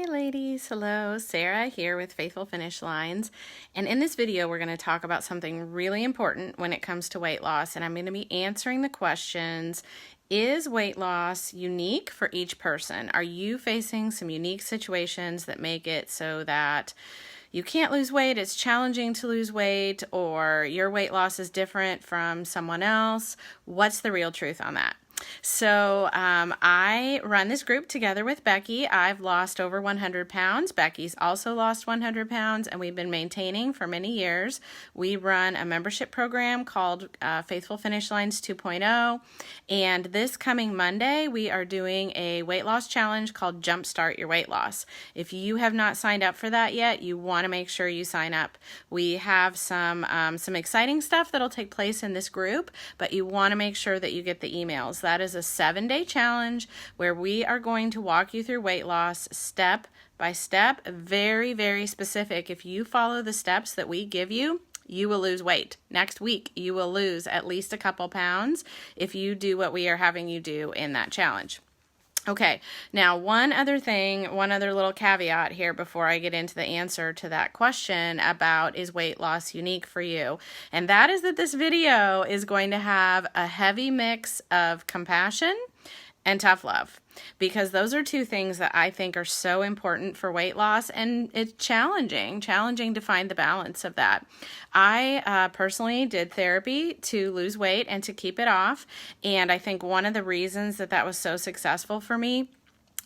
ladies, hello, Sarah here with Faithful Finish Lines, and in this video we're going to talk about something really important when it comes to weight loss, and I'm going to be answering the questions: is weight loss unique for each person? Are you facing some unique situations that make it so that you can't lose weight, it's challenging to lose weight, or your weight loss is different from someone else? What's the real truth on that? So I run this group together with Becky. I've lost over 100 pounds. Becky's also lost 100 pounds, and we've been maintaining for many years. We run a membership program called Faithful Finish Lines 2.0, and this coming Monday, we are doing a weight loss challenge called Jumpstart Your Weight Loss. If you have not signed up for that yet, you want to make sure you sign up. We have some exciting stuff that'll take place in this group, but you want to make sure that you get the emails. That is a 7-day challenge where we are going to walk you through weight loss step by step, very, very specific. If you follow the steps that we give you, you will lose weight. Next week, you will lose at least a couple pounds if you do what we are having you do in that challenge. Okay, now one other little caveat here before I get into the answer to that question about is weight loss unique for you, and that is that this video is going to have a heavy mix of compassion and tough love, because those are two things that I think are so important for weight loss, and it's challenging to find the balance of that. I personally did therapy to lose weight and to keep it off, and I think one of the reasons that was so successful for me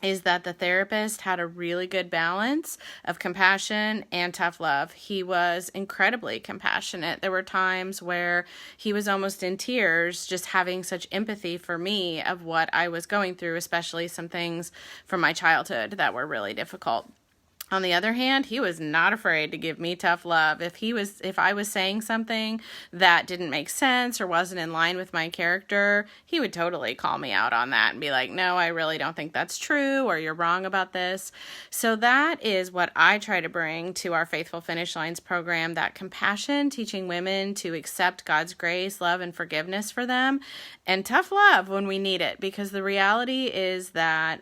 is that the therapist had a really good balance of compassion and tough love. He was incredibly compassionate. There were times where he was almost in tears just having such empathy for me of what I was going through, especially some things from my childhood that were really difficult. On the other hand, he was not afraid to give me tough love. If I was saying something that didn't make sense or wasn't in line with my character, he would totally call me out on that and be like, no, I really don't think that's true, or you're wrong about this. So that is what I try to bring to our Faithful Finish Lines program, that compassion, teaching women to accept God's grace, love, and forgiveness for them, and tough love when we need it, because the reality is that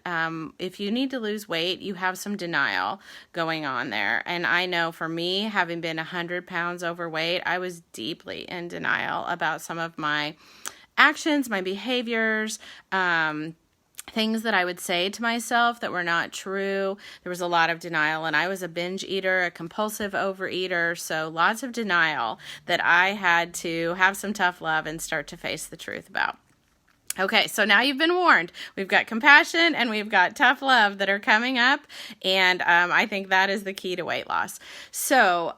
if you need to lose weight, you have some denial going on there. And I know for me, having been 100 pounds overweight, I was deeply in denial about some of my actions, my behaviors, things that I would say to myself that were not true. There was a lot of denial, and I was a binge eater, a compulsive overeater, so lots of denial that I had to have some tough love and start to face the truth about. Okay, so now you've been warned. We've got compassion and we've got tough love that are coming up, and I think that is the key to weight loss. So,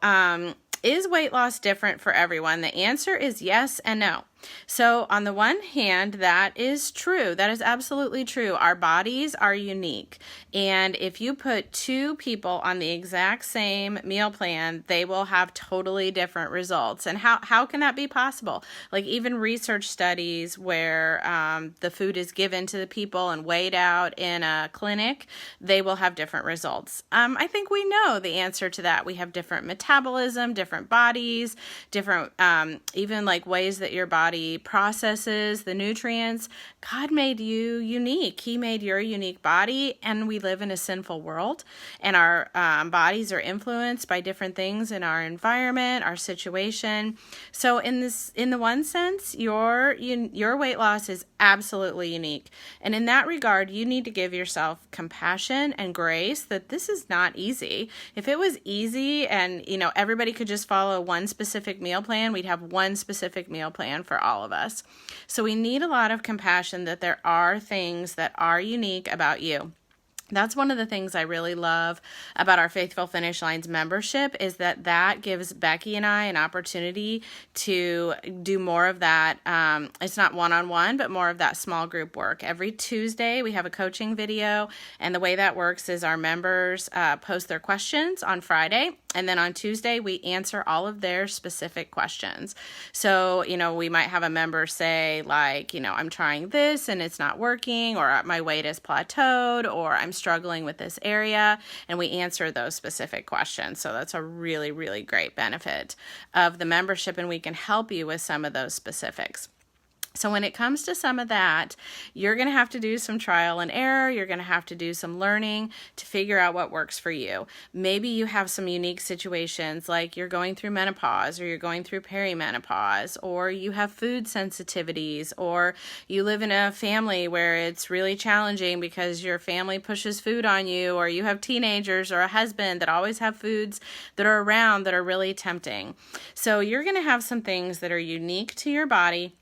is weight loss different for everyone? The answer is yes and no. So on the one hand, that is true. That is absolutely true. Our bodies are unique. And if you put two people on the exact same meal plan, they will have totally different results. And how can that be possible? Like even research studies where the food is given to the people and weighed out in a clinic, they will have different results. I think we know the answer to that. We have different metabolism, different bodies, different even like ways that your body processes the nutrients. God made you unique. He made your unique body, and we live in a sinful world, and our bodies are influenced by different things in our environment, our situation. So in the one sense, your weight loss is absolutely unique. And in that regard, you need to give yourself compassion and grace that this is not easy. If it was easy and, everybody could just follow one specific meal plan, we'd have one specific meal plan for all of us. So we need a lot of compassion that there are things that are unique about you. That's one of the things I really love about our Faithful Finish Lines membership, is that gives Becky and I an opportunity to do more of that. It's not one-on-one, but more of that small group work. Every Tuesday, we have a coaching video, and the way that works is our members post their questions on Friday, and then on Tuesday, we answer all of their specific questions. So, we might have a member say, like, I'm trying this and it's not working, or my weight is plateaued, or I'm struggling with this area, and we answer those specific questions. So that's a really, really great benefit of the membership, and we can help you with some of those specifics. So when it comes to some of that, you're going to have to do some trial and error. You're going to have to do some learning to figure out what works for you. Maybe you have some unique situations like you're going through menopause or you're going through perimenopause, or you have food sensitivities, or you live in a family where it's really challenging because your family pushes food on you, or you have teenagers or a husband that always have foods that are around that are really tempting. So you're going to have some things that are unique to your body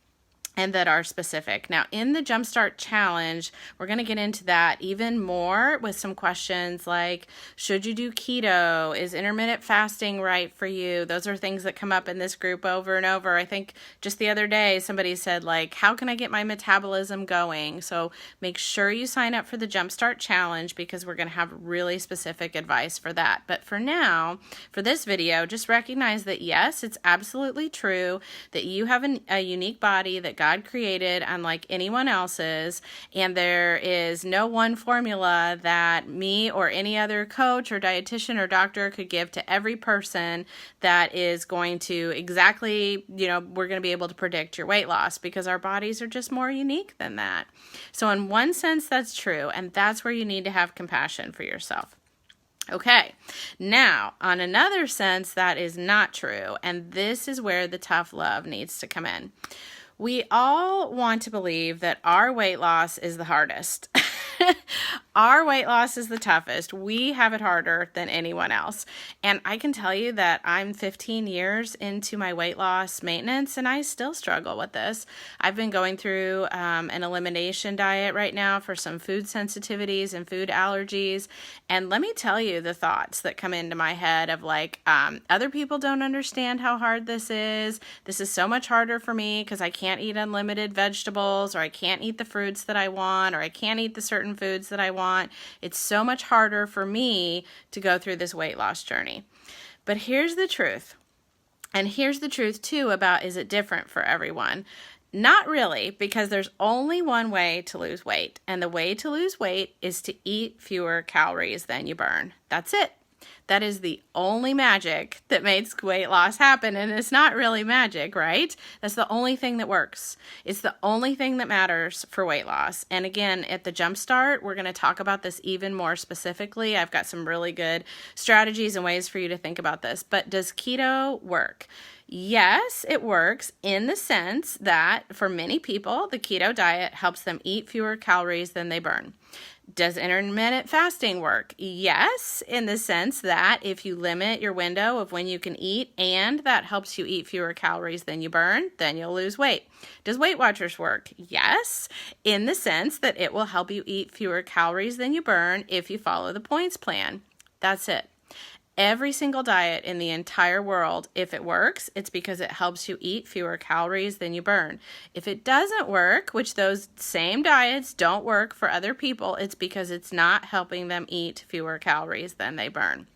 and that are specific. Now, in the Jumpstart Challenge, we're going to get into that even more with some questions like, should you do keto? Is intermittent fasting right for you? Those are things that come up in this group over and over. I think just the other day, somebody said, like, how can I get my metabolism going? So make sure you sign up for the Jumpstart Challenge because we're going to have really specific advice for that. But for now, for this video, just recognize that, yes, it's absolutely true that you have a unique body that God created unlike anyone else's, and there is no one formula that me or any other coach or dietitian or doctor could give to every person that is going to exactly, we're going to be able to predict your weight loss, because our bodies are just more unique than that. So in one sense, that's true, and that's where you need to have compassion for yourself. Okay, now on another sense, that is not true, and this is where the tough love needs to come in. We all want to believe that our weight loss is the hardest. Our weight loss is the toughest. We have it harder than anyone else. And I can tell you that I'm 15 years into my weight loss maintenance, and I still struggle with this. I've been going through an elimination diet right now for some food sensitivities and food allergies. And let me tell you the thoughts that come into my head of like, other people don't understand how hard this is. This is so much harder for me because I can't eat unlimited vegetables, or I can't eat the fruits that I want, or I can't eat the certain foods that I want. It's so much harder for me to go through this weight loss journey. But here's the truth. And here's the truth too about, is it different for everyone? Not really, because there's only one way to lose weight. And the way to lose weight is to eat fewer calories than you burn. That's it. That is the only magic that makes weight loss happen, and it's not really magic, right? That's the only thing that works. It's the only thing that matters for weight loss. And again, at the Jumpstart, we're going to talk about this even more specifically. I've got some really good strategies and ways for you to think about this. But does keto work? Yes, it works in the sense that for many people, the keto diet helps them eat fewer calories than they burn. Does intermittent fasting work? Yes, in the sense that if you limit your window of when you can eat and that helps you eat fewer calories than you burn, then you'll lose weight. Does Weight Watchers work? Yes, in the sense that it will help you eat fewer calories than you burn if you follow the points plan. That's it. Every single diet in the entire world, if it works, it's because it helps you eat fewer calories than you burn. If it doesn't work, which those same diets don't work for other people, it's because it's not helping them eat fewer calories than they burn.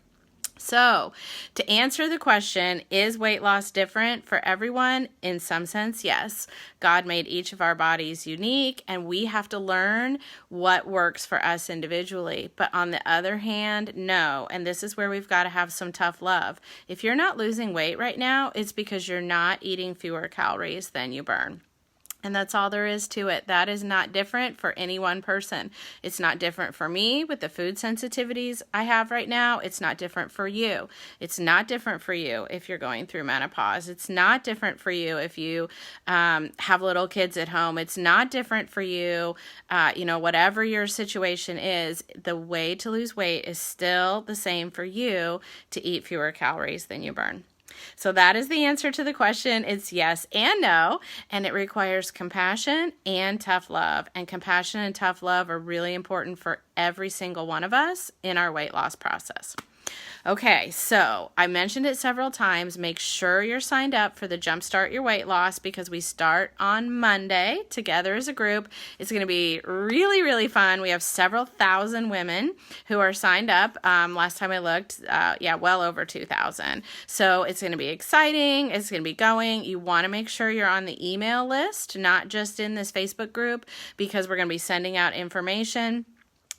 So, to answer the question, is weight loss different for everyone? In some sense, yes. God made each of our bodies unique, and we have to learn what works for us individually. But on the other hand, no. And this is where we've got to have some tough love. If you're not losing weight right now, it's because you're not eating fewer calories than you burn. And that's all there is to it. That is not different for any one person. It's not different for me with the food sensitivities I have right now. It's not different for you. It's not different for you if you're going through menopause. It's not different for you if you have little kids at home. It's not different for you, whatever your situation is. The way to lose weight is still the same for you, to eat fewer calories than you burn. So that is the answer to the question. It's yes and no, and it requires compassion and tough love. And compassion and tough love are really important for every single one of us in our weight loss process. Okay, so I mentioned it several times. Make sure you're signed up for the Jumpstart Your Weight Loss, because we start on Monday together as a group. It's going to be really, really fun. We have several thousand women who are signed up. Last time I looked, well over 2,000. So it's going to be exciting. It's going to be going. You want to make sure you're on the email list, not just in this Facebook group, because we're going to be sending out information.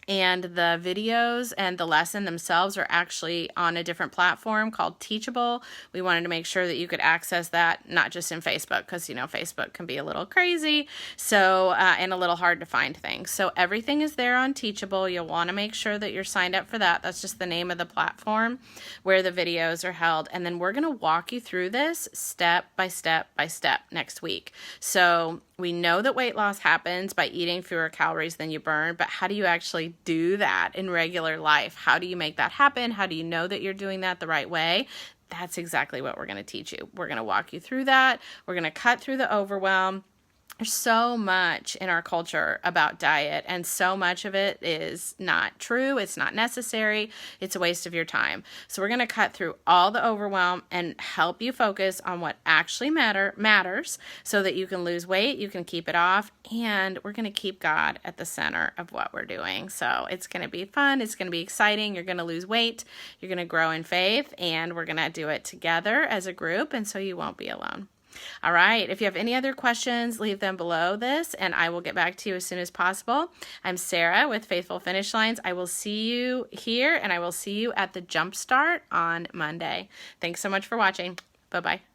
And the videos and the lesson themselves are actually on a different platform called Teachable. We wanted to make sure that you could access that, not just in Facebook, because, you know, Facebook can be a little crazy, so and a little hard to find things. So everything is there on Teachable. You'll want to make sure that you're signed up for that. That's just the name of the platform where the videos are held. And then we're going to walk you through this step by step by step next week. So we know that weight loss happens by eating fewer calories than you burn, but how do you actually do that in regular life? How do you make that happen? How do you know that you're doing that the right way? That's exactly what we're going to teach you. We're going to walk you through that. We're going to cut through the overwhelm. There's so much in our culture about diet, and so much of it is not true. It's not necessary. It's a waste of your time. So we're going to cut through all the overwhelm and help you focus on what actually matters so that you can lose weight, you can keep it off, and we're going to keep God at the center of what we're doing. So it's going to be fun. It's going to be exciting. You're going to lose weight. You're going to grow in faith, and we're going to do it together as a group, and so you won't be alone. All right. If you have any other questions, leave them below this, and I will get back to you as soon as possible. I'm Sarah with Faithful Finish Lines. I will see you here, and I will see you at the Jumpstart on Monday. Thanks so much for watching. Bye-bye.